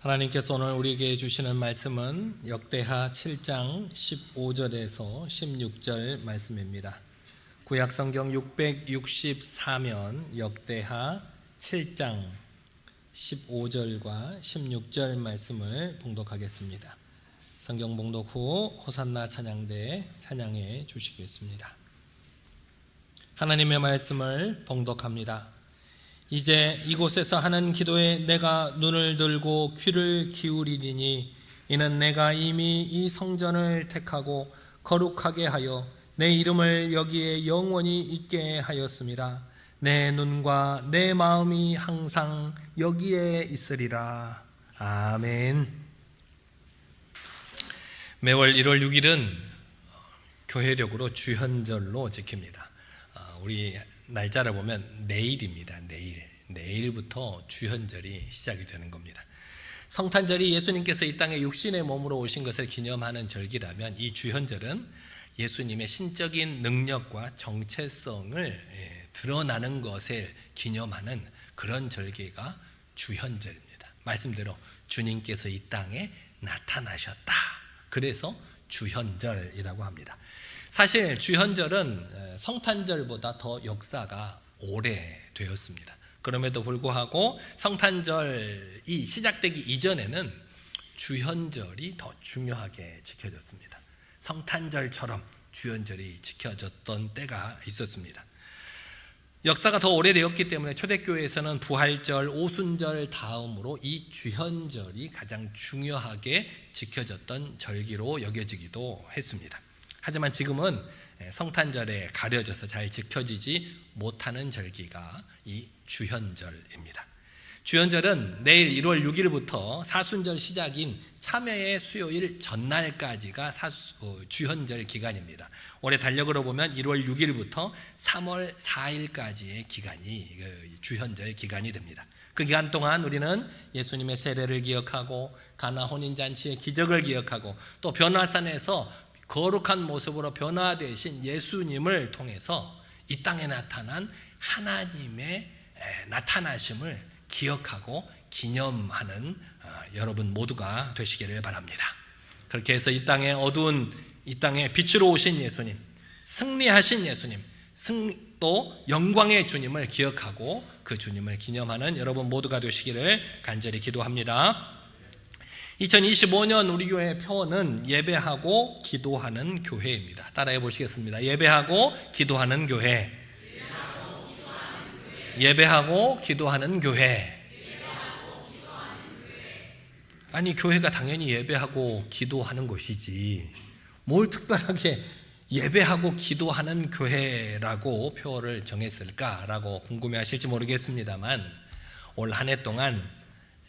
하나님께서 오늘 우리에게 주시는 말씀은 역대하 7장 15절에서 16절 말씀입니다. 구약성경 664면 역대하 7장 15절과 16절 말씀을 봉독하겠습니다. 성경 봉독 후 호산나 찬양대 찬양해 주시겠습니다. 하나님의 말씀을 봉독합니다. 이제 이곳에서 하는 기도에 내가 눈을 들고 귀를 기울이리니 이는 내가 이미 이 성전을 택하고 거룩하게 하여 내 이름을 여기에 영원히 있게 하였습니다. 내 눈과 내 마음이 항상 여기에 있으리라. 아멘. 매월 1월 6일은 교회력으로 주현절로 지킵니다. 우리 날짜를 보면 내일입니다. 내일부터 주현절이 시작이 되는 겁니다. 성탄절이 예수님께서 이 땅에 육신의 몸으로 오신 것을 기념하는 절기라면 이 주현절은 예수님의 신적인 능력과 정체성을 드러나는 것을 기념하는 그런 절기가 주현절입니다. 말씀대로 주님께서 이 땅에 나타나셨다. 그래서 주현절이라고 합니다. 사실 주현절은 성탄절보다 더 역사가 오래되었습니다. 그럼에도 불구하고 성탄절이 시작되기 이전에는 주현절이 더 중요하게 지켜졌습니다. 성탄절처럼 주현절이 지켜졌던 때가 있었습니다. 역사가 더 오래되었기 때문에 초대교회에서는 부활절, 오순절 다음으로 이 주현절이 가장 중요하게 지켜졌던 절기로 여겨지기도 했습니다. 하지만 지금은 성탄절에 가려져서 잘 지켜지지 못하는 절기가 이 주현절입니다. 주현절은 내일 1월 6일부터 사순절 시작인 참회의 수요일 전날까지가 주현절 기간입니다. 올해 달력으로 보면 1월 6일부터 3월 4일까지의 기간이 주현절 기간이 됩니다. 그 기간 동안 우리는 예수님의 세례를 기억하고 가나 혼인잔치의 기적을 기억하고 또 변화산에서 거룩한 모습으로 변화되신 예수님을 통해서 이 땅에 나타난 하나님의 나타나심을 기억하고 기념하는 여러분 모두가 되시기를 바랍니다. 그렇게 해서 이 땅에 빛으로 오신 예수님, 승리하신 예수님, 또 영광의 주님을 기억하고 그 주님을 기념하는 여러분 모두가 되시기를 간절히 기도합니다. 2025년 우리 교회의 표어는 예배하고 기도하는 교회입니다. 따라해 보시겠습니다. 예배하고 기도하는 교회. 예배하고 기도하는 교회. 아니, 교회가 당연히 예배하고 기도하는 것이지 뭘 특별하게 예배하고 기도하는 교회라고 표어를 정했을까라고 궁금해하실지 모르겠습니다만 올 한 해 동안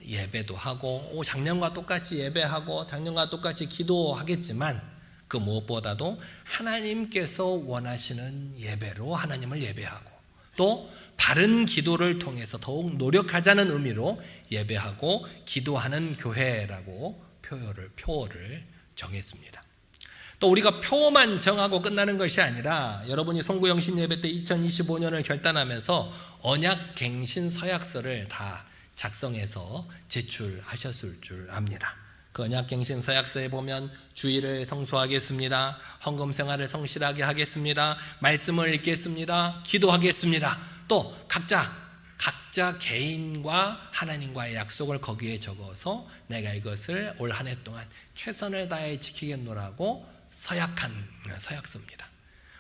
예배도 하고 작년과 똑같이 예배하고 작년과 똑같이 기도하겠지만 그 무엇보다도 하나님께서 원하시는 예배로 하나님을 예배하고 또 바른 기도를 통해서 더욱 노력하자는 의미로 예배하고 기도하는 교회라고 표어를 정했습니다. 또 우리가 표어만 정하고 끝나는 것이 아니라 여러분이 송구영신 예배 때 2025년을 결단하면서 언약갱신 서약서를 다 작성해서 제출하셨을 줄 압니다. 그 언약갱신 서약서에 보면 주일을 성수하겠습니다. 헌금 생활을 성실하게 하겠습니다. 말씀을 읽겠습니다. 기도하겠습니다. 또 각자 개인과 하나님과의 약속을 거기에 적어서 내가 이것을 올 한 해 동안 최선을 다해 지키겠노라고 서약한 서약서입니다.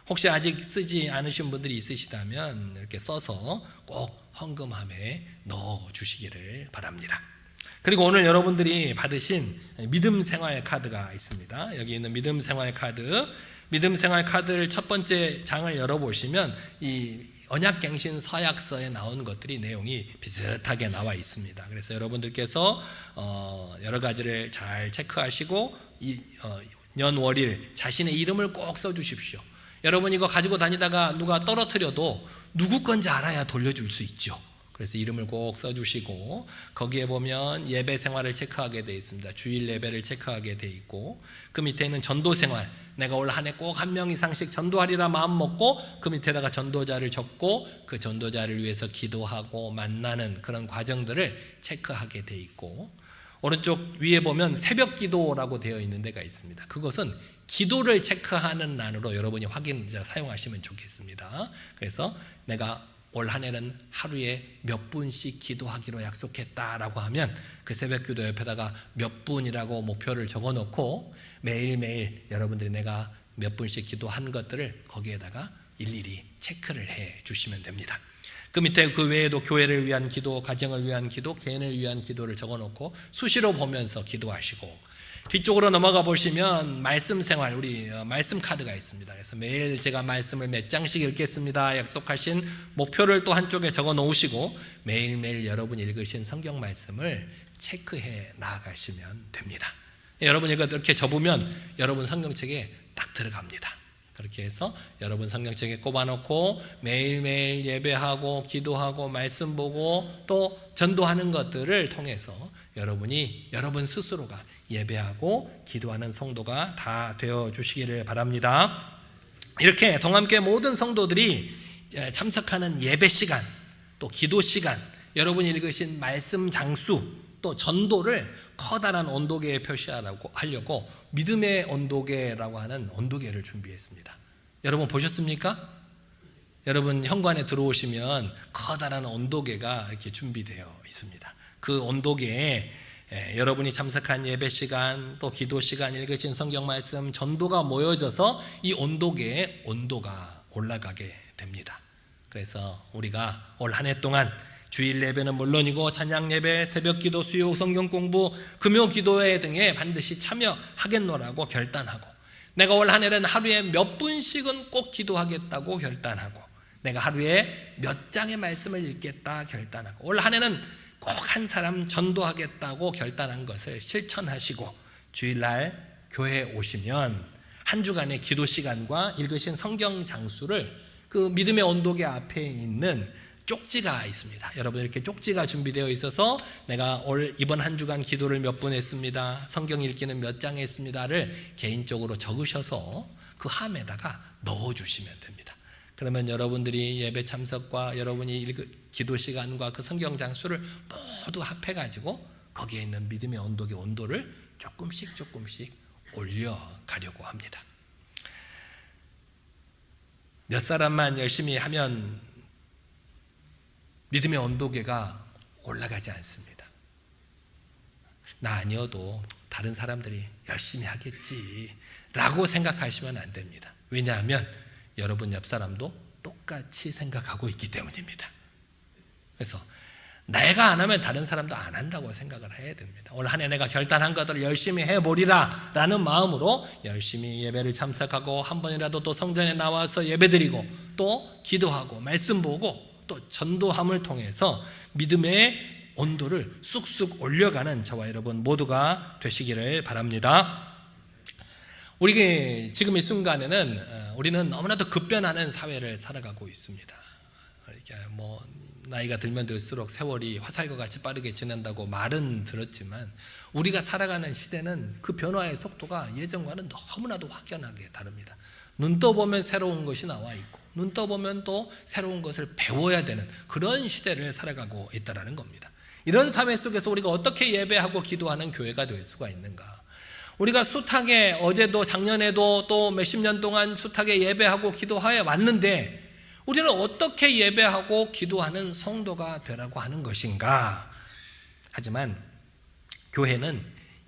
혹시 아직 쓰지 않으신 분들이 있으시다면 이렇게 써서 꼭 헌금함에 넣어주시기를 바랍니다. 그리고 오늘 여러분들이 받으신 믿음 생활 카드가 있습니다. 여기 있는 믿음 생활 카드를 첫 번째 장을 열어보시면 이 언약갱신 서약서에 나온 것들이 내용이 비슷하게 나와 있습니다. 그래서 여러분들께서 여러 가지를 잘 체크하시고 년월일 자신의 이름을 꼭 써주십시오. 여러분 이거 가지고 다니다가 누가 떨어뜨려도 누구 건지 알아야 돌려줄 수 있죠. 그래서 이름을 꼭 써주시고 거기에 보면 예배 생활을 체크하게 되어 있습니다. 주일 예배를 체크하게 되어 있고 그 밑에는 전도 생활, 내가 올 한 해 꼭 한 명 이상씩 전도하리라 마음 먹고 그 밑에다가 전도자를 적고 그 전도자를 위해서 기도하고 만나는 그런 과정들을 체크하게 되어 있고 오른쪽 위에 보면 새벽 기도라고 되어 있는 데가 있습니다. 그것은 기도를 체크하는 란으로 여러분이 확인자 사용하시면 좋겠습니다. 그래서 내가 올 한 해는 하루에 몇 분씩 기도하기로 약속했다라고 하면 그 새벽 기도 옆에다가 몇 분이라고 목표를 적어놓고 매일매일 여러분들이 내가 몇 분씩 기도한 것들을 거기에다가 일일이 체크를 해 주시면 됩니다. 그 밑에 그 외에도 교회를 위한 기도, 가정을 위한 기도, 개인을 위한 기도를 적어놓고 수시로 보면서 기도하시고 뒤쪽으로 넘어가 보시면 말씀 생활, 우리 말씀 카드가 있습니다. 그래서 매일 제가 말씀을 몇 장씩 읽겠습니다 약속하신 목표를 또 한쪽에 적어 놓으시고 매일매일 여러분이 읽으신 성경 말씀을 체크해 나아가시면 됩니다. 여러분이 이렇게 접으면 여러분 성경책에 딱 들어갑니다. 그렇게 해서 여러분 성경책에 꼽아놓고 매일매일 예배하고 기도하고 말씀 보고 또 전도하는 것들을 통해서 여러분이 여러분 스스로가 예배하고 기도하는 성도가 다 되어 주시기를 바랍니다. 이렇게 동함교회 모든 성도들이 참석하는 예배 시간, 또 기도 시간, 여러분이 읽으신 말씀 장수, 또 전도를 커다란 온도계에 표시하려고 믿음의 온도계라고 하는 온도계를 준비했습니다. 여러분 보셨습니까? 여러분 현관에 들어오시면 커다란 온도계가 이렇게 준비되어 있습니다. 그 온도계에 여러분이 참석한 예배 시간, 또 기도 시간, 읽으신 성경 말씀, 전도가 모여져서 이 온도계의 온도가 올라가게 됩니다. 그래서 우리가 올 한 해 동안 주일 예배는 물론이고 찬양 예배, 새벽 기도, 수요 성경 공부, 금요 기도회 등에 반드시 참여하겠노라고 결단하고 내가 올 한 해는 하루에 몇 분씩은 꼭 기도하겠다고 결단하고 내가 하루에 몇 장의 말씀을 읽겠다 결단하고 올 한 해는 꼭 한 사람 전도하겠다고 결단한 것을 실천하시고 주일날 교회에 오시면 한 주간의 기도 시간과 읽으신 성경 장수를 그 믿음의 온도계 앞에 있는 쪽지가 있습니다. 여러분 이렇게 쪽지가 준비되어 있어서 내가 이번 한 주간 기도를 몇 분 했습니다. 성경 읽기는 몇 장 했습니다를 개인적으로 적으셔서 그 함에다가 넣어주시면 됩니다. 그러면 여러분들이 예배 참석과 여러분이 기도 시간과 그 성경 장수를 모두 합해가지고 거기에 있는 믿음의 온도계 온도를 조금씩 올려가려고 합니다. 몇 사람만 열심히 하면 믿음의 온도계가 올라가지 않습니다. 나 아니어도 다른 사람들이 열심히 하겠지 라고 생각하시면 안 됩니다. 왜냐하면 여러분 옆 사람도 똑같이 생각하고 있기 때문입니다. 그래서 내가 안 하면 다른 사람도 안 한다고 생각을 해야 됩니다. 올 한 해 내가 결단한 것들을 열심히 해보리라 라는 마음으로 열심히 예배를 참석하고 한 번이라도 또 성전에 나와서 예배드리고 또 기도하고 말씀 보고 또 전도함을 통해서 믿음의 온도를 쑥쑥 올려가는 저와 여러분 모두가 되시기를 바랍니다. 우리 지금 이 순간에는 우리는 너무나도 급변하는 사회를 살아가고 있습니다. 이렇게 나이가 들면 들수록 세월이 화살과 같이 빠르게 지난다고 말은 들었지만 우리가 살아가는 시대는 그 변화의 속도가 예전과는 너무나도 확연하게 다릅니다. 눈 떠보면 새로운 것이 나와 있고 눈 떠보면 또 새로운 것을 배워야 되는 그런 시대를 살아가고 있다는 겁니다. 이런 사회 속에서 우리가 어떻게 예배하고 기도하는 교회가 될 수가 있는가? 우리가 숱하게 어제도 작년에도 또 몇십 년 동안 숱하게 예배하고 기도하여 왔는데 우리는 어떻게 예배하고 기도하는 성도가 되라고 하는 것인가? 하지만 교회는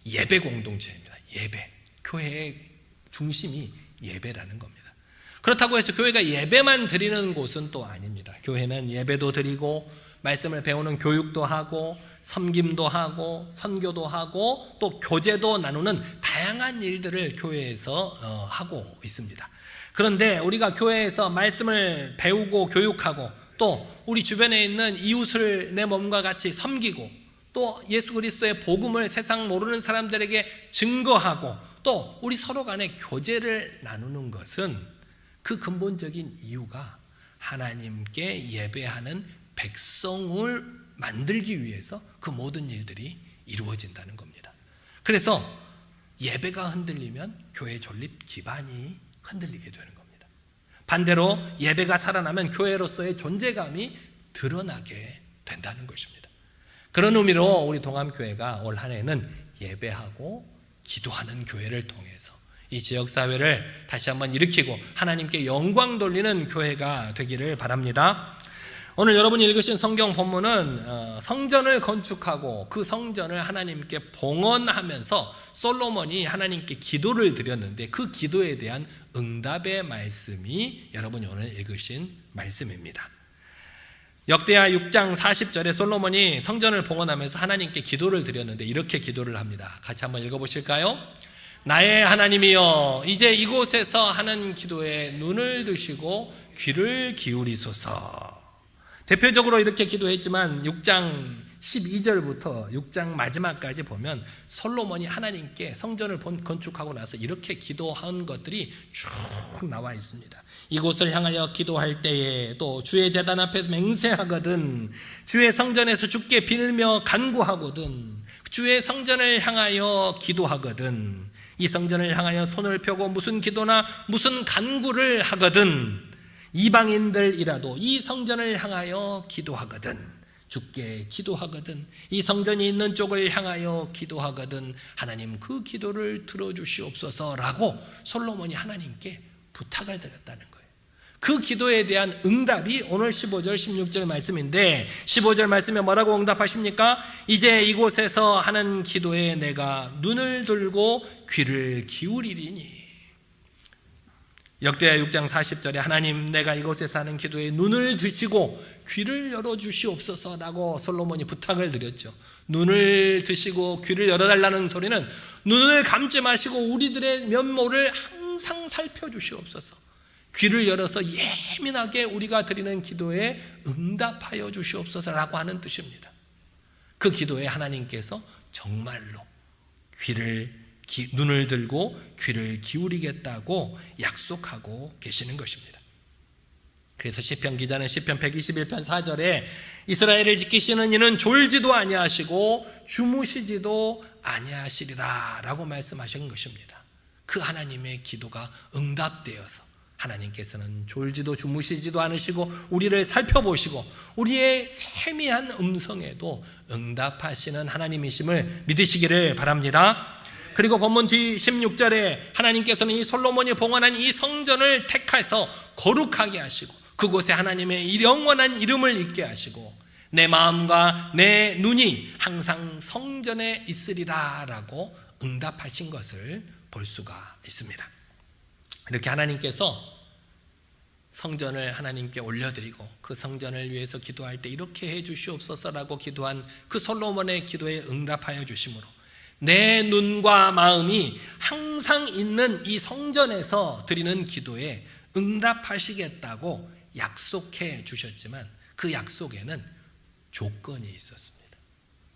예배 공동체입니다. 예배. 교회의 중심이 예배라는 겁니다. 그렇다고 해서 교회가 예배만 드리는 곳은 또 아닙니다. 교회는 예배도 드리고 말씀을 배우는 교육도 하고 섬김도 하고 선교도 하고 또 교제도 나누는 다양한 일들을 교회에서 하고 있습니다. 그런데 우리가 교회에서 말씀을 배우고 교육하고 또 우리 주변에 있는 이웃을 내 몸과 같이 섬기고 또 예수 그리스도의 복음을 세상 모르는 사람들에게 증거하고 또 우리 서로 간에 교제를 나누는 것은 그 근본적인 이유가 하나님께 예배하는 백성을 만들기 위해서 그 모든 일들이 이루어진다는 겁니다. 그래서 예배가 흔들리면 교회 존립 기반이 흔들리게 되는 겁니다. 반대로 예배가 살아나면 교회로서의 존재감이 드러나게 된다는 것입니다. 그런 의미로 우리 동암교회가 올 한 해는 예배하고 기도하는 교회를 통해서 이 지역사회를 다시 한번 일으키고 하나님께 영광 돌리는 교회가 되기를 바랍니다. 오늘 여러분이 읽으신 성경 본문은 성전을 건축하고 그 성전을 하나님께 봉헌하면서 솔로몬이 하나님께 기도를 드렸는데 그 기도에 대한 응답의 말씀이 여러분이 오늘 읽으신 말씀입니다. 역대하 6장 40절에 솔로몬이 성전을 봉헌하면서 하나님께 기도를 드렸는데 이렇게 기도를 합니다. 같이 한번 읽어보실까요? 나의 하나님이여, 이제 이곳에서 하는 기도에 눈을 드시고 귀를 기울이소서. 대표적으로 이렇게 기도했지만 6장 12절부터 6장 마지막까지 보면 솔로몬이 하나님께 성전을 건축하고 나서 이렇게 기도한 것들이 쭉 나와 있습니다. 이곳을 향하여 기도할 때에 또 주의 제단 앞에서 맹세하거든, 주의 성전에서 주께 빌며 간구하거든, 주의 성전을 향하여 기도하거든, 이 성전을 향하여 손을 펴고 무슨 기도나 무슨 간구를 하거든, 이방인들이라도 이 성전을 향하여 기도하거든, 주께 기도하거든, 이 성전이 있는 쪽을 향하여 기도하거든, 하나님 그 기도를 들어주시옵소서라고 솔로몬이 하나님께 부탁을 드렸다는 거예요. 그 기도에 대한 응답이 오늘 15절 16절 말씀인데 15절 말씀에 뭐라고 응답하십니까? 이제 이곳에서 하는 기도에 내가 눈을 들고 귀를 기울이리니. 역대하 6장 40절에 하나님, 내가 이곳에서 하는 기도에 눈을 드시고 귀를 열어주시옵소서라고 솔로몬이 부탁을 드렸죠. 눈을 드시고 귀를 열어달라는 소리는 눈을 감지 마시고 우리들의 면모를 항상 살펴주시옵소서, 귀를 열어서 예민하게 우리가 드리는 기도에 응답하여 주시옵소서라고 하는 뜻입니다. 그 기도에 하나님께서 정말로 눈을 들고 귀를 기울이겠다고 약속하고 계시는 것입니다. 그래서 시편 기자는 시편 121편 4절에 이스라엘을 지키시는 이는 졸지도 아니하시고 주무시지도 아니하시리라 라고 말씀하신 것입니다. 그 하나님의 기도가 응답되어서 하나님께서는 졸지도 주무시지도 않으시고 우리를 살펴보시고 우리의 세미한 음성에도 응답하시는 하나님이심을 믿으시기를 바랍니다. 그리고 본문 뒤 16절에 하나님께서는 이 솔로몬이 봉헌한 이 성전을 택해서 거룩하게 하시고 그곳에 하나님의 영원한 이름을 있게 하시고 내 마음과 내 눈이 항상 성전에 있으리라 라고 응답하신 것을 볼 수가 있습니다. 이렇게 하나님께서 성전을 하나님께 올려드리고 그 성전을 위해서 기도할 때 이렇게 해 주시옵소서라고 기도한 그 솔로몬의 기도에 응답하여 주심으로 내 눈과 마음이 항상 있는 이 성전에서 드리는 기도에 응답하시겠다고 약속해 주셨지만 그 약속에는 조건이 있었습니다.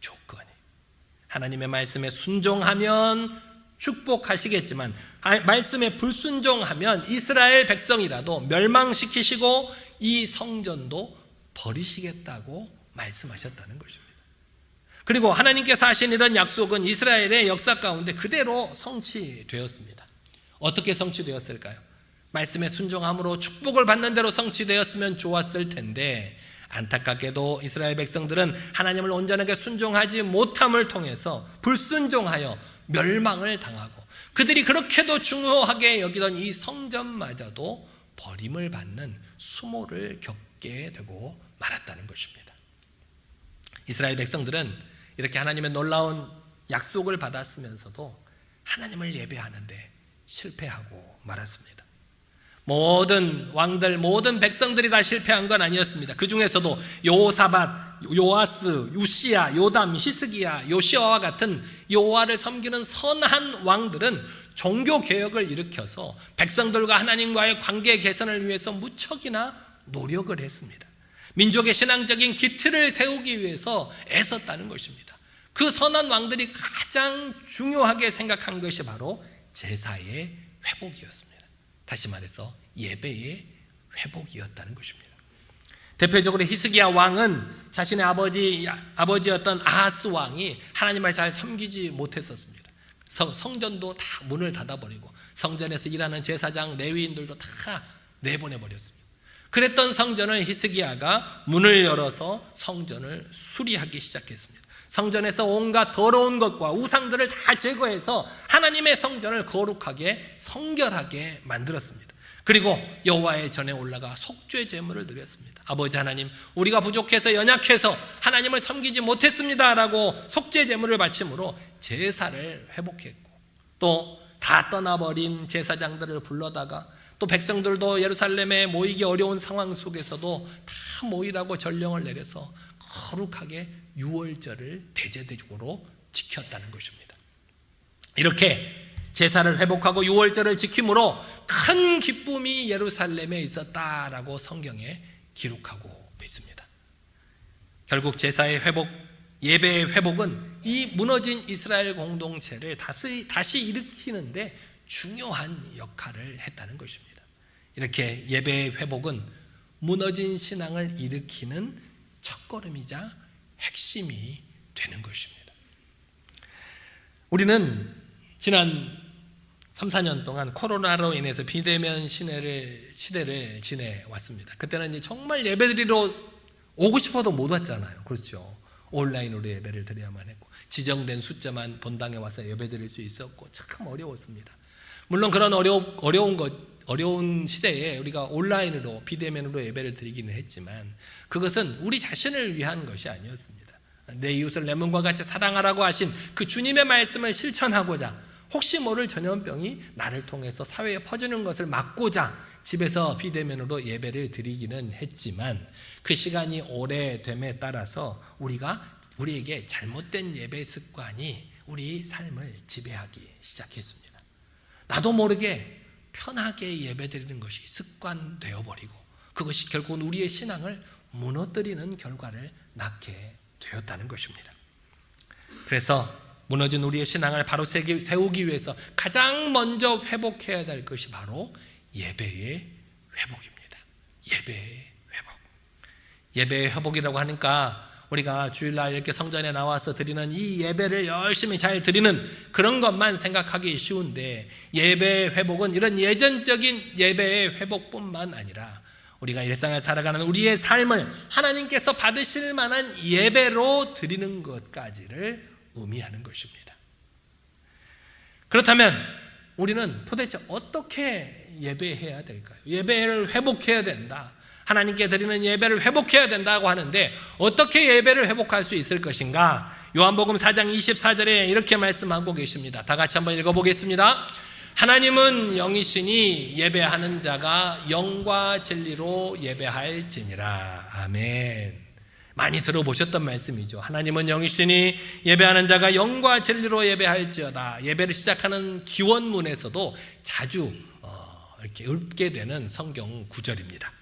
조건이. 하나님의 말씀에 순종하면 축복하시겠지만 말씀에 불순종하면 이스라엘 백성이라도 멸망시키시고 이 성전도 버리시겠다고 말씀하셨다는 것입니다. 그리고 하나님께서 하신 이런 약속은 이스라엘의 역사 가운데 그대로 성취되었습니다. 어떻게 성취되었을까요? 말씀에 순종함으로 축복을 받는 대로 성취되었으면 좋았을 텐데 안타깝게도 이스라엘 백성들은 하나님을 온전하게 순종하지 못함을 통해서 불순종하여 멸망을 당하고 그들이 그렇게도 중요하게 여기던 이 성전마저도 버림을 받는 수모를 겪게 되고 말았다는 것입니다. 이스라엘 백성들은 이렇게 하나님의 놀라운 약속을 받았으면서도 하나님을 예배하는데 실패하고 말았습니다. 모든 왕들, 모든 백성들이 다 실패한 건 아니었습니다. 그 중에서도 여호사밧, 요아스, 우시야, 요담, 히스기야, 요시아와 같은 여호와를 섬기는 선한 왕들은 종교개혁을 일으켜서 백성들과 하나님과의 관계 개선을 위해서 무척이나 노력을 했습니다. 민족의 신앙적인 기틀을 세우기 위해서 애썼다는 것입니다. 그 선한 왕들이 가장 중요하게 생각한 것이 바로 제사의 회복이었습니다. 다시 말해서 예배의 회복이었다는 것입니다. 대표적으로 히스기야 왕은 자신의 아버지였던 아하스 왕이 하나님을 잘 섬기지 못했었습니다. 성전도 다 문을 닫아버리고 성전에서 일하는 제사장 레위인들도 다 내보내버렸습니다. 그랬던 성전을 히스기야가 문을 열어서 성전을 수리하기 시작했습니다. 성전에서 온갖 더러운 것과 우상들을 다 제거해서 하나님의 성전을 거룩하게 성결하게 만들었습니다. 그리고 여호와의 전에 올라가 속죄 제물을 드렸습니다. 아버지 하나님, 우리가 부족해서 연약해서 하나님을 섬기지 못했습니다 라고 속죄 제물을 바침으로 제사를 회복했고, 또 다 떠나버린 제사장들을 불러다가 또 백성들도 예루살렘에 모이기 어려운 상황 속에서도 다 모이라고 전령을 내려서 거룩하게 유월절을 대제적으로 지켰다는 것입니다. 이렇게 제사를 회복하고 유월절을 지킴으로 큰 기쁨이 예루살렘에 있었다라고 성경에 기록하고 있습니다. 결국 제사의 회복, 예배의 회복은 이 무너진 이스라엘 공동체를 다시 일으키는데 중요한 역할을 했다는 것입니다. 이렇게 예배의 회복은 무너진 신앙을 일으키는 첫걸음이자 핵심이 되는 것입니다. 우리는 지난 3, 4년 동안 코로나로 인해서 비대면 시대를 지내왔습니다. 그때는 정말 예배드리러 오고 싶어도 못 왔잖아요. 그렇죠. 온라인으로 예배를 드려야만 했고, 지정된 숫자만 본당에 와서 예배드릴 수 있었고, 참 어려웠습니다. 물론 그런 어려운 시대에 우리가 온라인으로 비대면으로 예배를 드리기는 했지만 그것은 우리 자신을 위한 것이 아니었습니다. 내 이웃을 내 몸과 같이 사랑하라고 하신 그 주님의 말씀을 실천하고자, 혹시 모를 전염병이 나를 통해서 사회에 퍼지는 것을 막고자 집에서 비대면으로 예배를 드리기는 했지만, 그 시간이 오래됨에 따라서 우리에게 잘못된 예배 습관이 우리 삶을 지배하기 시작했습니다. 나도 모르게 편하게 예배드리는 것이 습관되어 버리고, 그것이 결국은 우리의 신앙을 무너뜨리는 결과를 낳게 되었다는 것입니다. 그래서 무너진 우리의 신앙을 바로 세우기 위해서 가장 먼저 회복해야 될 것이 바로 예배의 회복입니다. 예배의 회복. 예배의 회복이라고 하니까 우리가 주일날 이렇게 성전에 나와서 드리는 이 예배를 열심히 잘 드리는 그런 것만 생각하기 쉬운데, 예배의 회복은 이런 예전적인 예배의 회복뿐만 아니라 우리가 일상을 살아가는 우리의 삶을 하나님께서 받으실 만한 예배로 드리는 것까지를 의미하는 것입니다. 그렇다면 우리는 도대체 어떻게 예배해야 될까요? 예배를 회복해야 된다, 하나님께 드리는 예배를 회복해야 된다고 하는데 어떻게 예배를 회복할 수 있을 것인가? 요한복음 4장 24절에 이렇게 말씀하고 계십니다. 다 같이 한번 읽어보겠습니다. 하나님은 영이시니 예배하는 자가 영과 진리로 예배할지니라. 아멘. 많이 들어보셨던 말씀이죠. 하나님은 영이시니 예배하는 자가 영과 진리로 예배할지어다. 예배를 시작하는 기원문에서도 자주 이렇게 읊게 되는 성경 구절입니다.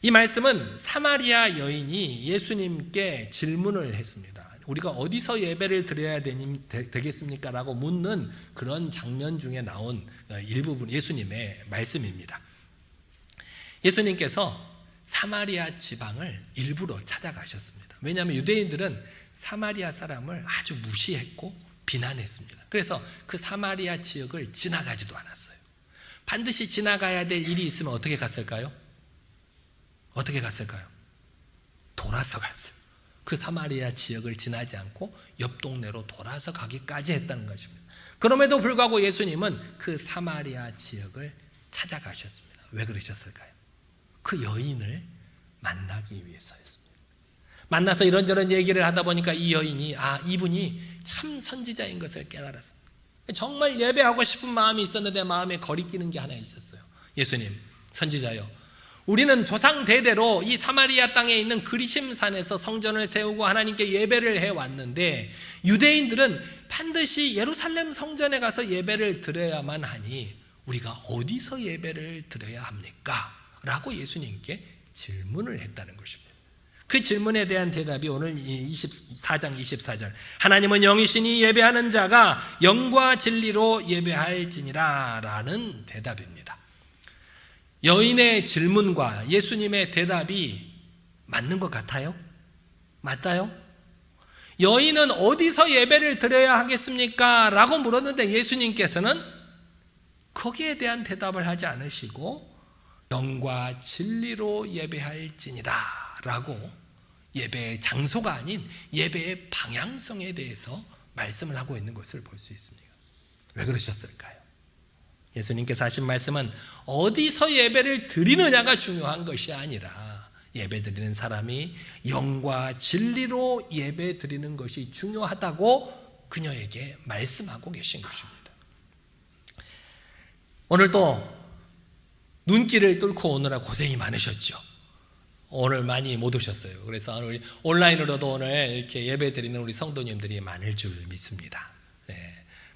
이 말씀은 사마리아 여인이 예수님께 질문을 했습니다. 우리가 어디서 예배를 드려야 되겠습니까? 라고 묻는 그런 장면 중에 나온 일부분 예수님의 말씀입니다. 예수님께서 사마리아 지방을 일부러 찾아가셨습니다. 왜냐하면 유대인들은 사마리아 사람을 아주 무시했고 비난했습니다. 그래서 그 사마리아 지역을 지나가지도 않았어요. 반드시 지나가야 될 일이 있으면 어떻게 갔을까요? 어떻게 갔을까요? 돌아서 갔어요. 그 사마리아 지역을 지나지 않고 옆 동네로 돌아서 가기까지 했다는 것입니다. 그럼에도 불구하고 예수님은 그 사마리아 지역을 찾아가셨습니다. 왜 그러셨을까요? 그 여인을 만나기 위해서였습니다. 만나서 이런저런 얘기를 하다 보니까 이 여인이 이분이 참 선지자인 것을 깨달았습니다. 정말 예배하고 싶은 마음이 있었는데 마음에 거리끼는 게 하나 있었어요. 예수님, 선지자요, 우리는 조상 대대로 이 사마리아 땅에 있는 그리심산에서 성전을 세우고 하나님께 예배를 해왔는데 유대인들은 반드시 예루살렘 성전에 가서 예배를 드려야만 하니 우리가 어디서 예배를 드려야 합니까? 라고 예수님께 질문을 했다는 것입니다. 그 질문에 대한 대답이 오늘 4장 24절, 하나님은 영이시니 예배하는 자가 영과 진리로 예배할지니라 라는 대답입니다. 여인의 질문과 예수님의 대답이 맞는 것 같아요? 맞아요? 여인은 어디서 예배를 드려야 하겠습니까? 라고 물었는데 예수님께서는 거기에 대한 대답을 하지 않으시고 영과 진리로 예배할지니라 라고 예배의 장소가 아닌 예배의 방향성에 대해서 말씀을 하고 있는 것을 볼 수 있습니다. 왜 그러셨을까요? 예수님께서 하신 말씀은 어디서 예배를 드리느냐가 중요한 것이 아니라 예배 드리는 사람이 영과 진리로 예배 드리는 것이 중요하다고 그녀에게 말씀하고 계신 것입니다. 오늘도 눈길을 뚫고 오느라 고생이 많으셨죠. 오늘 많이 못 오셨어요. 그래서 오늘 온라인으로도 오늘 이렇게 예배 드리는 우리 성도님들이 많을 줄 믿습니다. 네.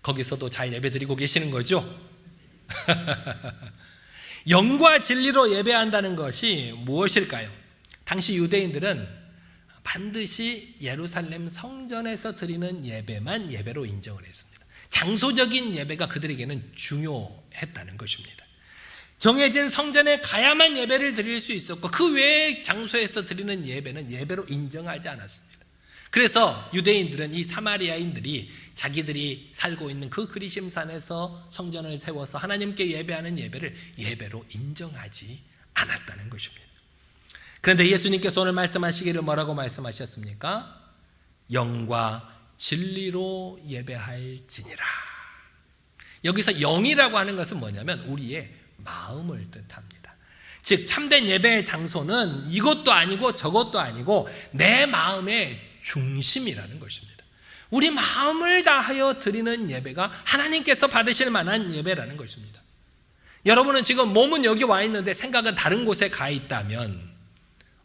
거기서도 잘 예배 드리고 계시는 거죠? 영과 진리로 예배한다는 것이 무엇일까요? 당시 유대인들은 반드시 예루살렘 성전에서 드리는 예배만 예배로 인정을 했습니다. 장소적인 예배가 그들에게는 중요했다는 것입니다. 정해진 성전에 가야만 예배를 드릴 수 있었고 그 외의 장소에서 드리는 예배는 예배로 인정하지 않았습니다. 그래서 유대인들은 이 사마리아인들이 자기들이 살고 있는 그 그리심산에서 성전을 세워서 하나님께 예배하는 예배를 예배로 인정하지 않았다는 것입니다. 그런데 예수님께서 오늘 말씀하시기를 뭐라고 말씀하셨습니까? 영과 진리로 예배할지니라. 여기서 영이라고 하는 것은 뭐냐면 우리의 마음을 뜻합니다. 즉 참된 예배의 장소는 이것도 아니고 저것도 아니고 내 마음의 중심이라는 것입니다. 우리 마음을 다하여 드리는 예배가 하나님께서 받으실 만한 예배라는 것입니다. 여러분은 지금 몸은 여기 와 있는데 생각은 다른 곳에 가 있다면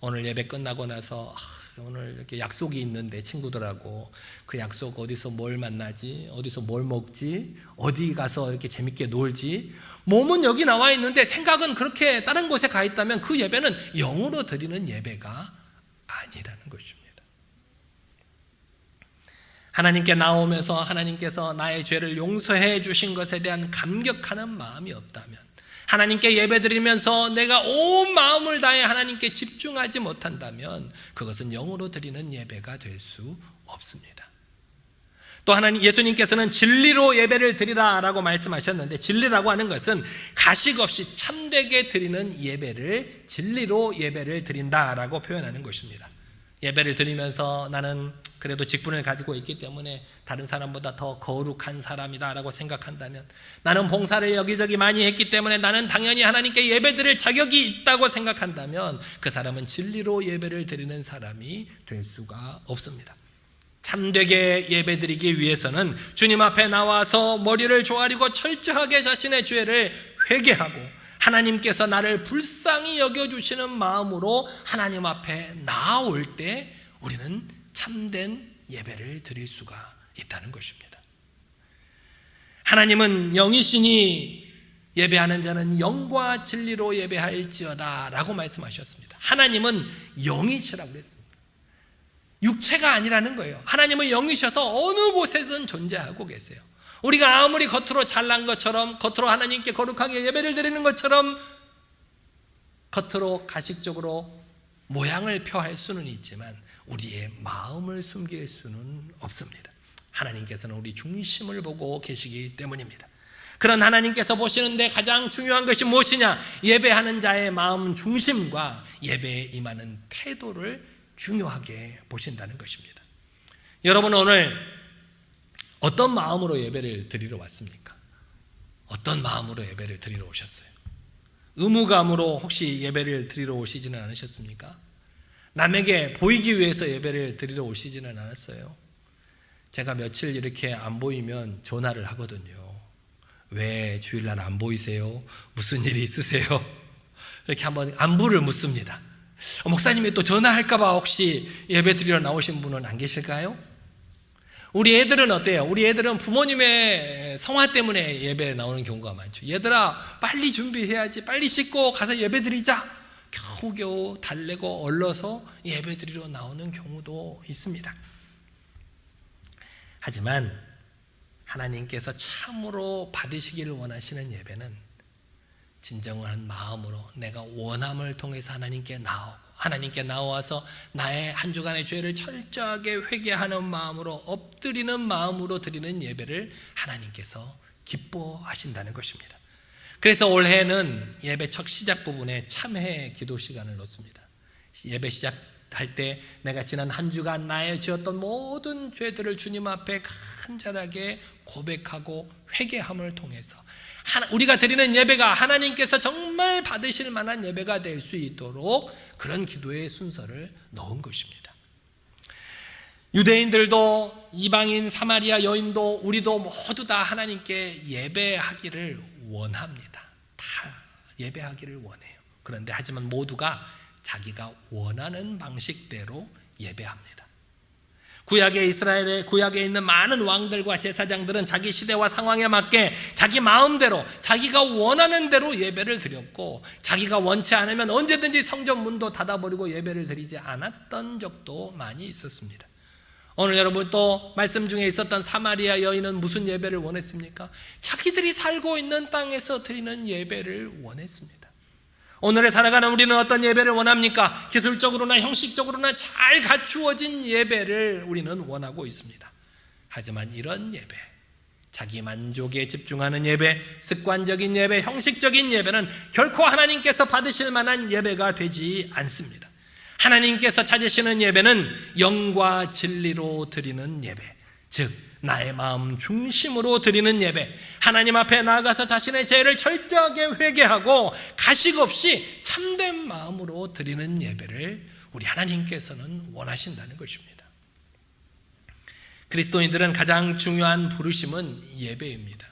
오늘 예배 끝나고 나서 오늘 이렇게 약속이 있는데 친구들하고 그 약속 어디서 뭘 만나지? 어디서 뭘 먹지? 어디 가서 이렇게 재밌게 놀지? 몸은 여기 나와 있는데 생각은 그렇게 다른 곳에 가 있다면 그 예배는 영으로 드리는 예배가 아니라는 것입니다. 하나님께 나오면서 하나님께서 나의 죄를 용서해 주신 것에 대한 감격하는 마음이 없다면 하나님께 예배드리면서 내가 온 마음을 다해 하나님께 집중하지 못한다면 그것은 영으로 드리는 예배가 될 수 없습니다. 또 하나님 예수님께서는 진리로 예배를 드리라라고 말씀하셨는데 진리라고 하는 것은 가식 없이 참되게 드리는 예배를 진리로 예배를 드린다라고 표현하는 것입니다. 예배를 드리면서 나는 그래도 직분을 가지고 있기 때문에 다른 사람보다 더 거룩한 사람이다라고 생각한다면 나는 봉사를 여기저기 많이 했기 때문에 나는 당연히 하나님께 예배드릴 자격이 있다고 생각한다면 그 사람은 진리로 예배를 드리는 사람이 될 수가 없습니다. 참되게 예배드리기 위해서는 주님 앞에 나와서 머리를 조아리고 철저하게 자신의 죄를 회개하고 하나님께서 나를 불쌍히 여겨주시는 마음으로 하나님 앞에 나아올 때 우리는 참된 예배를 드릴 수가 있다는 것입니다. 하나님은 영이시니 예배하는 자는 영과 진리로 예배할지어다 라고 말씀하셨습니다. 하나님은 영이시라고 그랬습니다. 육체가 아니라는 거예요. 하나님은 영이셔서 어느 곳에든 존재하고 계세요. 우리가 아무리 겉으로 잘난 것처럼 겉으로 하나님께 거룩하게 예배를 드리는 것처럼 겉으로 가식적으로 모양을 표할 수는 있지만 우리의 마음을 숨길 수는 없습니다. 하나님께서는 우리 중심을 보고 계시기 때문입니다. 그런 하나님께서 보시는데 가장 중요한 것이 무엇이냐? 예배하는 자의 마음 중심과 예배에 임하는 태도를 중요하게 보신다는 것입니다. 여러분 오늘 어떤 마음으로 예배를 드리러 왔습니까? 어떤 마음으로 예배를 드리러 오셨어요? 의무감으로 혹시 예배를 드리러 오시지는 않으셨습니까? 남에게 보이기 위해서 예배를 드리러 오시지는 않았어요. 제가 며칠 이렇게 안 보이면 전화를 하거든요. 왜 주일날 안 보이세요? 무슨 일이 있으세요? 이렇게 한번 안부를 묻습니다. 목사님이 또 전화할까봐 혹시 예배 드리러 나오신 분은 안 계실까요? 우리 애들은 어때요? 우리 애들은 부모님의 성화 때문에 예배 나오는 경우가 많죠. 얘들아 빨리 준비해야지, 빨리 씻고 가서 예배 드리자. 겨우겨우 달래고 얼러서 예배 드리러 나오는 경우도 있습니다. 하지만 하나님께서 참으로 받으시기를 원하시는 예배는 진정한 마음으로 내가 원함을 통해서 하나님께 나오고 하나님께 나와서 나의 한 주간의 죄를 철저하게 회개하는 마음으로 엎드리는 마음으로 드리는 예배를 하나님께서 기뻐하신다는 것입니다. 그래서 올해는 예배 첫 시작 부분에 참회 기도 시간을 놓습니다. 예배 시작할 때 내가 지난 한 주간 나의 지었던 모든 죄들을 주님 앞에 간절하게 고백하고 회개함을 통해서 우리가 드리는 예배가 하나님께서 정말 받으실 만한 예배가 될 수 있도록 그런 기도의 순서를 넣은 것입니다. 유대인들도 이방인 사마리아 여인도 우리도 모두 다 하나님께 예배하기를 원합니다. 다 예배하기를 원해요. 그런데 하지만 모두가 자기가 원하는 방식대로 예배합니다. 구약에 있는 많은 왕들과 제사장들은 자기 시대와 상황에 맞게 자기 마음대로 자기가 원하는 대로 예배를 드렸고 자기가 원치 않으면 언제든지 성전 문도 닫아버리고 예배를 드리지 않았던 적도 많이 있었습니다. 오늘 여러분 또 말씀 중에 있었던 사마리아 여인은 무슨 예배를 원했습니까? 자기들이 살고 있는 땅에서 드리는 예배를 원했습니다. 오늘에 살아가는 우리는 어떤 예배를 원합니까? 기술적으로나 형식적으로나 잘 갖추어진 예배를 우리는 원하고 있습니다. 하지만 이런 예배, 자기 만족에 집중하는 예배, 습관적인 예배, 형식적인 예배는 결코 하나님께서 받으실 만한 예배가 되지 않습니다. 하나님께서 찾으시는 예배는 영과 진리로 드리는 예배, 즉 나의 마음 중심으로 드리는 예배, 하나님 앞에 나아가서 자신의 죄를 철저하게 회개하고 가식 없이 참된 마음으로 드리는 예배를 우리 하나님께서는 원하신다는 것입니다. 그리스도인들은 가장 중요한 부르심은 예배입니다.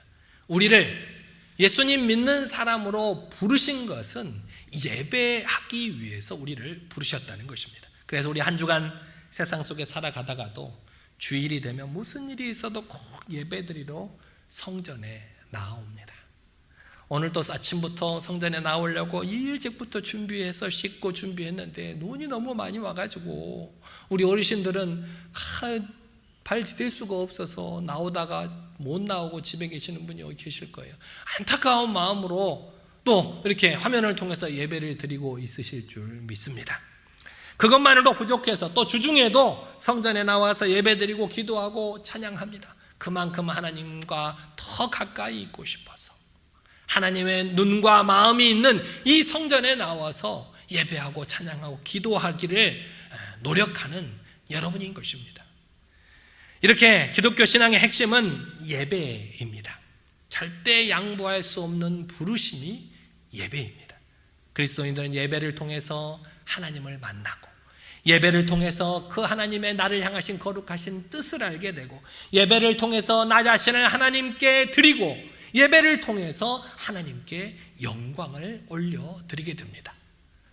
우리를 예수님 믿는 사람으로 부르신 것은 예배하기 위해서 우리를 부르셨다는 것입니다. 그래서 우리 한 주간 세상 속에 살아가다가도 주일이 되면 무슨 일이 있어도 꼭 예배드리러 성전에 나옵니다. 오늘 또 아침부터 성전에 나오려고 일찍부터 준비해서 씻고 준비했는데 눈이 너무 많이 와가지고 우리 어르신들은 발 디딜 수가 없어서 나오다가 못 나오고 집에 계시는 분이 여기 계실 거예요. 안타까운 마음으로 또 이렇게 화면을 통해서 예배를 드리고 있으실 줄 믿습니다. 그것만으로 부족해서 또 주중에도 성전에 나와서 예배드리고 기도하고 찬양합니다. 그만큼 하나님과 더 가까이 있고 싶어서 하나님의 눈과 마음이 있는 이 성전에 나와서 예배하고 찬양하고 기도하기를 노력하는 여러분인 것입니다. 이렇게 기독교 신앙의 핵심은 예배입니다. 절대 양보할 수 없는 부르심이 예배입니다. 그리스도인들은 예배를 통해서 하나님을 만나고 예배를 통해서 그 하나님의 나를 향하신 거룩하신 뜻을 알게 되고 예배를 통해서 나 자신을 하나님께 드리고 예배를 통해서 하나님께 영광을 올려드리게 됩니다.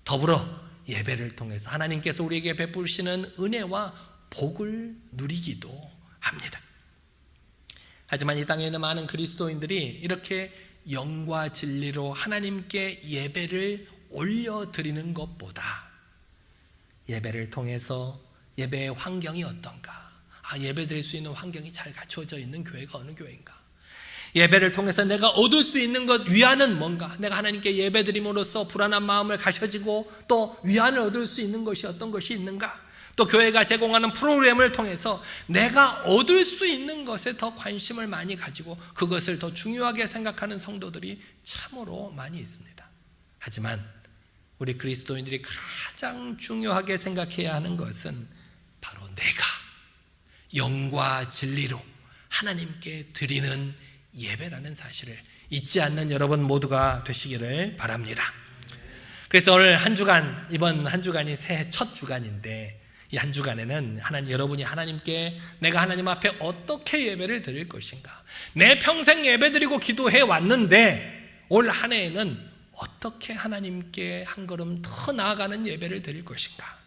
더불어 예배를 통해서 하나님께서 우리에게 베푸시는 은혜와 복을 누리기도 합니다. 하지만 이 땅에 있는 많은 그리스도인들이 이렇게 영과 진리로 하나님께 예배를 올려드리는 것보다 예배를 통해서 예배의 환경이 어떤가? 예배 드릴 수 있는 환경이 잘 갖춰져 있는 교회가 어느 교회인가? 예배를 통해서 내가 얻을 수 있는 것 위안은 뭔가? 내가 하나님께 예배 드림으로써 불안한 마음을 가셔지고 또 위안을 얻을 수 있는 것이 어떤 것이 있는가? 또 교회가 제공하는 프로그램을 통해서 내가 얻을 수 있는 것에 더 관심을 많이 가지고 그것을 더 중요하게 생각하는 성도들이 참으로 많이 있습니다. 하지만 우리 그리스도인들이 가장 중요하게 생각해야 하는 것은 바로 내가 영과 진리로 하나님께 드리는 예배라는 사실을 잊지 않는 여러분 모두가 되시기를 바랍니다. 그래서 오늘 한 주간, 이번 한 주간이 새해 첫 주간인데 이 한 주간에는 여러분이 하나님께 내가 하나님 앞에 어떻게 예배를 드릴 것인가, 내 평생 예배드리고 기도해 왔는데 올 한 해에는 어떻게 하나님께 한 걸음 더 나아가는 예배를 드릴 것인가,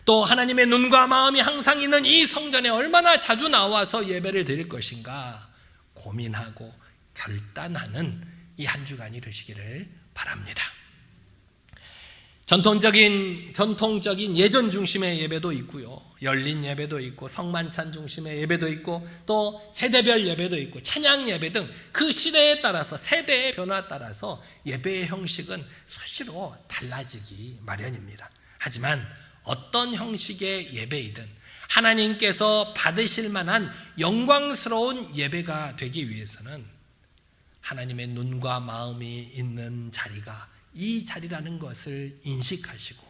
또 하나님의 눈과 마음이 항상 있는 이 성전에 얼마나 자주 나와서 예배를 드릴 것인가 고민하고 결단하는 이 한 주간이 되시기를 바랍니다. 전통적인 예전 중심의 예배도 있고요, 열린 예배도 있고, 성만찬 중심의 예배도 있고, 또 세대별 예배도 있고, 찬양 예배 등 그 시대에 따라서, 세대의 변화에 따라서 예배의 형식은 수시로 달라지기 마련입니다. 하지만 어떤 형식의 예배이든 하나님께서 받으실 만한 영광스러운 예배가 되기 위해서는 하나님의 눈과 마음이 있는 자리가 이 자리라는 것을 인식하시고,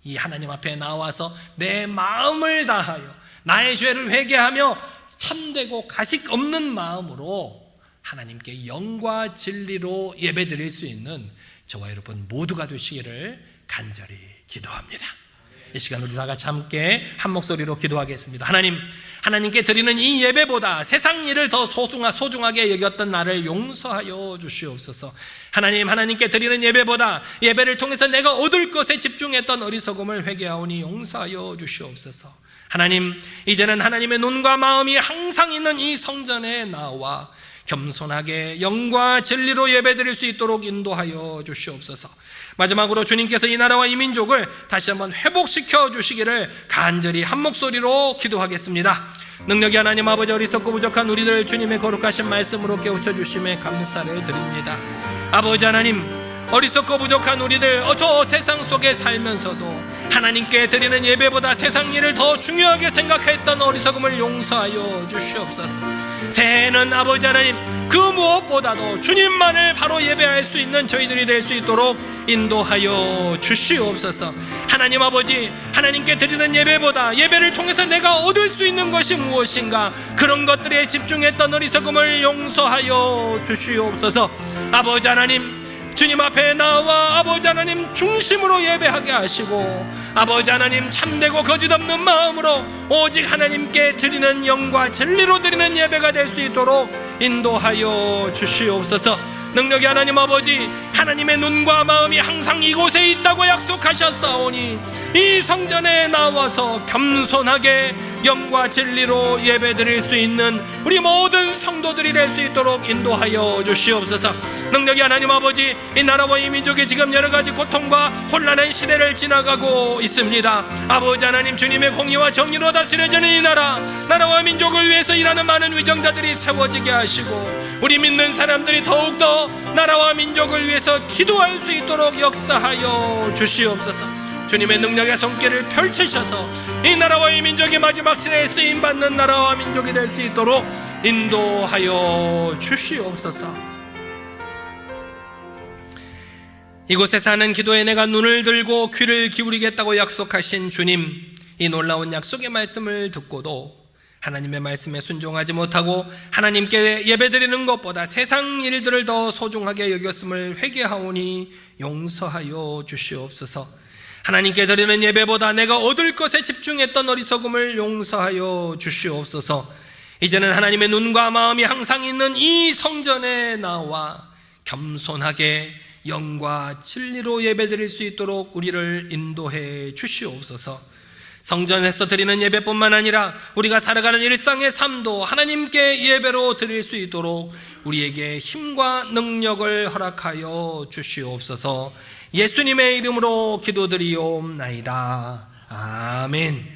이 하나님 앞에 나와서 내 마음을 다하여 나의 죄를 회개하며 참되고 가식 없는 마음으로 하나님께 영과 진리로 예배드릴 수 있는 저와 여러분 모두가 되시기를 간절히 기도합니다. 이 시간 우리 다 같이 함께 한 목소리로 기도하겠습니다. 하나님께 드리는 이 예배보다 세상 일을 더 소중하게 여겼던 나를 용서하여 주시옵소서. 하나님께 드리는 예배보다 예배를 통해서 내가 얻을 것에 집중했던 어리석음을 회개하오니 용서하여 주시옵소서. 하나님, 이제는 하나님의 눈과 마음이 항상 있는 이 성전에 나와 겸손하게 영과 진리로 예배드릴 수 있도록 인도하여 주시옵소서. 마지막으로 주님께서 이 나라와 이 민족을 다시 한번 회복시켜 주시기를 간절히 한 목소리로 기도하겠습니다. 능력이 하나님 아버지, 어리석고 부족한 우리를 주님의 거룩하신 말씀으로 깨우쳐 주심에 감사를 드립니다. 아버지 하나님, 어리석고 부족한 우리들 저 세상 속에 살면서도 하나님께 드리는 예배보다 세상 일을 더 중요하게 생각했던 어리석음을 용서하여 주시옵소서. 새해에는 아버지 하나님, 그 무엇보다도 주님만을 바로 예배할 수 있는 저희들이 될 수 있도록 인도하여 주시옵소서. 하나님 아버지, 하나님께 드리는 예배보다 예배를 통해서 내가 얻을 수 있는 것이 무엇인가, 그런 것들에 집중했던 어리석음을 용서하여 주시옵소서. 아버지 하나님, 주님 앞에 나와 아버지 하나님 중심으로 예배하게 하시고, 아버지 하나님 참되고 거짓 없는 마음으로 오직 하나님께 드리는 영과 진리로 드리는 예배가 될 수 있도록 인도하여 주시옵소서. 능력이 하나님 아버지, 하나님의 눈과 마음이 항상 이곳에 있다고 약속하셨사오니 이 성전에 나와서 겸손하게 영과 진리로 예배드릴 수 있는 우리 모든 성도들이 될 수 있도록 인도하여 주시옵소서. 능력이 하나님 아버지, 이 나라와 이 민족이 지금 여러 가지 고통과 혼란의 시대를 지나가고 있습니다. 아버지 하나님, 주님의 공의와 정의로 다스려지는 이 나라와 민족을 위해서 일하는 많은 위정자들이 세워지게 하시고, 우리 믿는 사람들이 더욱더 나라와 민족을 위해서 기도할 수 있도록 역사하여 주시옵소서. 주님의 능력의 손길을 펼치셔서 이 나라와 이 민족이 마지막 시대에 쓰임받는 나라와 민족이 될 수 있도록 인도하여 주시옵소서. 이곳에 사는 기도에 내가 눈을 들고 귀를 기울이겠다고 약속하신 주님, 이 놀라운 약속의 말씀을 듣고도 하나님의 말씀에 순종하지 못하고 하나님께 예배드리는 것보다 세상 일들을 더 소중하게 여겼음을 회개하오니 용서하여 주시옵소서. 하나님께 드리는 예배보다 내가 얻을 것에 집중했던 어리석음을 용서하여 주시옵소서. 이제는 하나님의 눈과 마음이 항상 있는 이 성전에 나와 겸손하게 영과 진리로 예배드릴 수 있도록 우리를 인도해 주시옵소서. 성전에서 드리는 예배뿐만 아니라 우리가 살아가는 일상의 삶도 하나님께 예배로 드릴 수 있도록 우리에게 힘과 능력을 허락하여 주시옵소서. 예수님의 이름으로 기도드리옵나이다. 아멘.